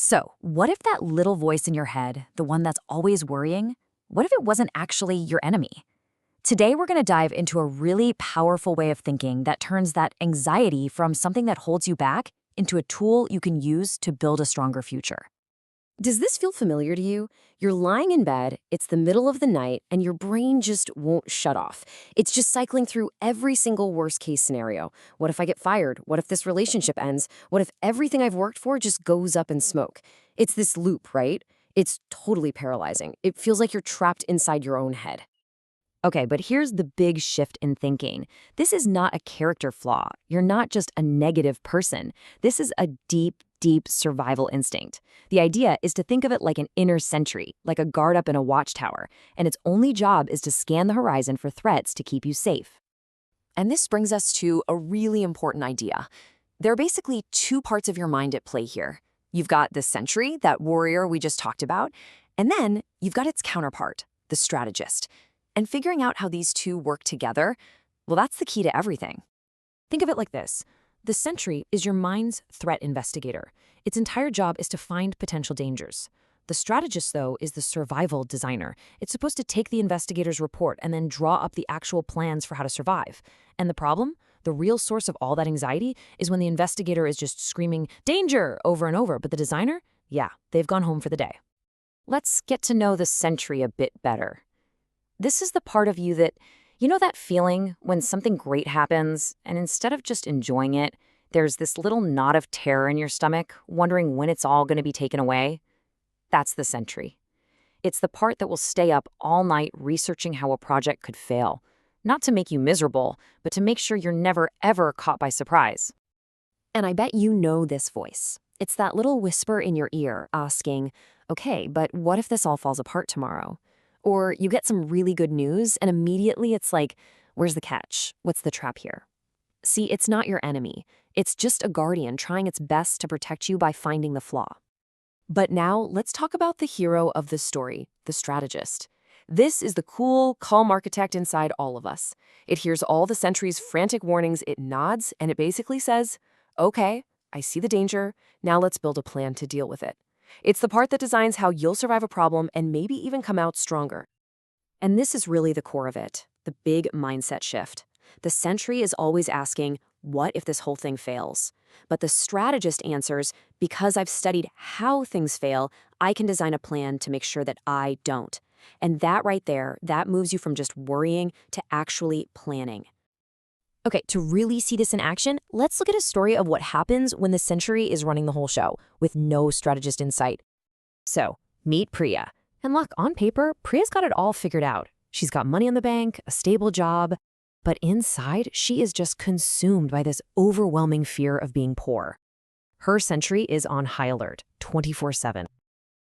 So, what if that little voice in your head, the one that's always worrying, what if it wasn't actually your enemy? Today, we're going to dive into a really powerful way of thinking that turns that anxiety from something that holds you back into a tool you can use to build a stronger future. Does this feel familiar to you? You're lying in bed, it's the middle of the night, and your brain just won't shut off. It's just cycling through every single worst case scenario. What if I get fired? What if this relationship ends? What if everything I've worked for just goes up in smoke? It's this loop, right? It's totally paralyzing. It feels like you're trapped inside your own head. Okay, but here's the big shift in thinking. This is not a character flaw. You're not just a negative person. This is a deep survival instinct. The idea is to think of it like an inner sentry, like a guard up in a watchtower, and its only job is to scan the horizon for threats to keep you safe. And this brings us to a really important idea. There are basically two parts of your mind at play here. You've got the sentry, that warrior we just talked about, and then you've got its counterpart, the strategist. And figuring out how these two work together, well, that's the key to everything. Think of it like this. The sentry is your mind's threat investigator. Its entire job is to find potential dangers. The strategist, though, is the survival designer. It's supposed to take the investigator's report and then draw up the actual plans for how to survive. And the problem? The real source of all that anxiety is when the investigator is just screaming, "Danger!" over and over, but the designer? Yeah, they've gone home for the day. Let's get to know the sentry a bit better. This is the part of you that, you know that feeling when something great happens, and instead of just enjoying it, there's this little knot of terror in your stomach, wondering when it's all going to be taken away? That's the sentry. It's the part that will stay up all night researching how a project could fail. Not to make you miserable, but to make sure you're never, ever caught by surprise. And I bet you know this voice. It's that little whisper in your ear asking, okay, but what if this all falls apart tomorrow? Or you get some really good news and immediately it's like, where's the catch? What's the trap here? See, it's not your enemy. It's just a guardian trying its best to protect you by finding the flaw. But now let's talk about the hero of the story, the strategist. This is the cool, calm architect inside all of us. It hears all the sentry's frantic warnings, it nods, and it basically says, okay, I see the danger, now let's build a plan to deal with it. It's the part that designs how you'll survive a problem and maybe even come out stronger. And this is really the core of it, the big mindset shift. The sentry is always asking, what if this whole thing fails? But the strategist answers, because I've studied how things fail, I can design a plan to make sure that I don't. And that right there, that moves you from just worrying to actually planning. Okay, to really see this in action, let's look at a story of what happens when the sentry is running the whole show, with no strategist in sight. So, meet Priya. And look, on paper, Priya's got it all figured out. She's got money in the bank, a stable job, but inside, she is just consumed by this overwhelming fear of being poor. Her sentry is on high alert, 24/7.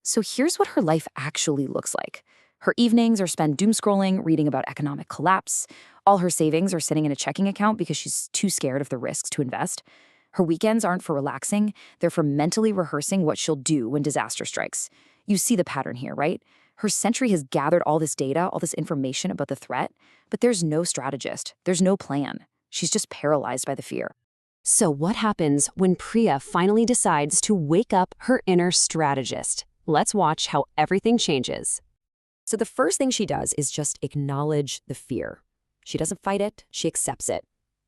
So here's what her life actually looks like. Her evenings are spent doom scrolling, reading about economic collapse. All her savings are sitting in a checking account because she's too scared of the risks to invest. Her weekends aren't for relaxing, they're for mentally rehearsing what she'll do when disaster strikes. You see the pattern here, right? Her sentry has gathered all this data, all this information about the threat, but there's no strategist, there's no plan. She's just paralyzed by the fear. So what happens when Priya finally decides to wake up her inner strategist? Let's watch how everything changes. So the first thing she does is just acknowledge the fear. She doesn't fight it, she accepts it.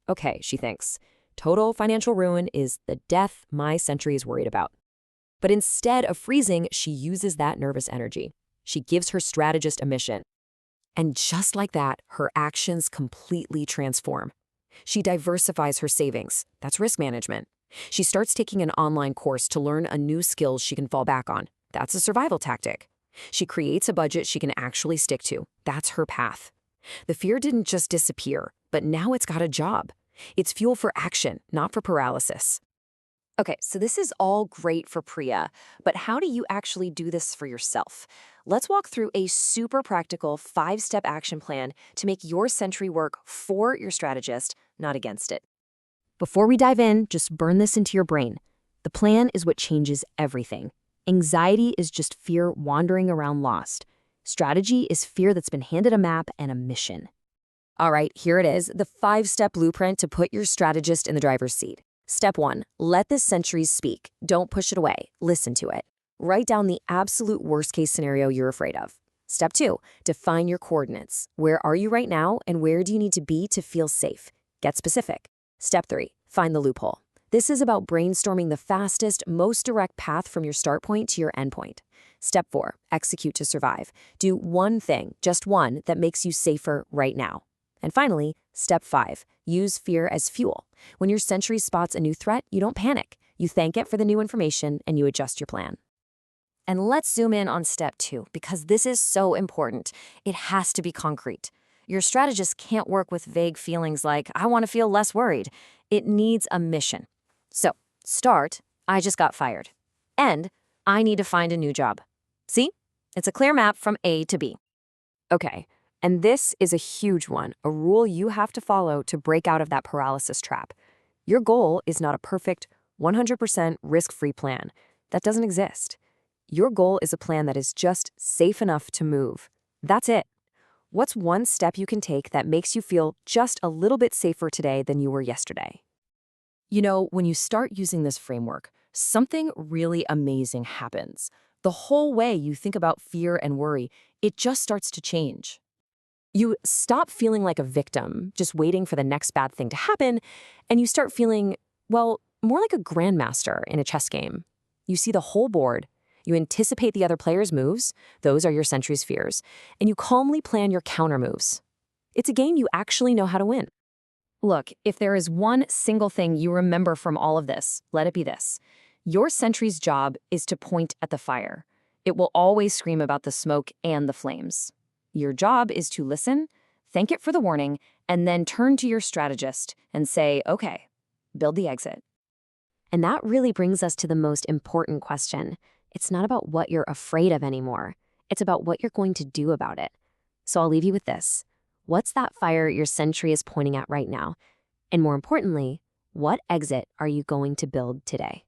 Okay, she thinks, total financial ruin is the death my sentry is worried about. But instead of freezing, she uses that nervous energy. She gives her strategist a mission. And just like that, her actions completely transform. She diversifies her savings. That's risk management. She starts taking an online course to learn a new skill she can fall back on. That's a survival tactic. She creates a budget she can actually stick to. That's her path. The fear didn't just disappear, but now it's got a job. It's fuel for action, not for paralysis. Okay, so this is all great for Priya, but how do you actually do this for yourself? Let's walk through a super practical 5-step action plan to make your sentry work for your strategist, not against it. Before we dive in, just burn this into your brain. The plan is what changes everything. Anxiety is just fear wandering around lost. Strategy is fear that's been handed a map and a mission. All right, here it is, the 5-step blueprint to put your strategist in the driver's seat. Step 1, let the sentries speak. Don't push it away. Listen to it. Write down the absolute worst-case scenario you're afraid of. Step 2, define your coordinates. Where are you right now, and where do you need to be to feel safe? Get specific. Step 3, find the loophole. This is about brainstorming the fastest, most direct path from your start point to your end point. Step 4, execute to survive. Do one thing, just one, that makes you safer right now. And finally, step 5, use fear as fuel. When your sentry spots a new threat, you don't panic. You thank it for the new information and you adjust your plan. And let's zoom in on step 2, because this is so important. It has to be concrete. Your strategist can't work with vague feelings like, I want to feel less worried. It needs a mission. So, start, I just got fired. End, I need to find a new job. See? It's a clear map from A to B. Okay, and this is a huge one, a rule you have to follow to break out of that paralysis trap. Your goal is not a perfect, 100% risk-free plan. That doesn't exist. Your goal is a plan that is just safe enough to move. That's it. What's one step you can take that makes you feel just a little bit safer today than you were yesterday? You know, when you start using this framework, something really amazing happens. The whole way you think about fear and worry, it just starts to change. You stop feeling like a victim, just waiting for the next bad thing to happen, and you start feeling, well, more like a grandmaster in a chess game. You see the whole board, you anticipate the other player's moves, those are your sentry's fears, and you calmly plan your counter moves. It's a game you actually know how to win. Look, if there is one single thing you remember from all of this, let it be this. Your sentry's job is to point at the fire. It will always scream about the smoke and the flames. Your job is to listen, thank it for the warning, and then turn to your strategist and say, okay, build the exit. And that really brings us to the most important question. It's not about what you're afraid of anymore. It's about what you're going to do about it. So I'll leave you with this. What's that fire your sentry is pointing at right now? And more importantly, what exit are you going to build today?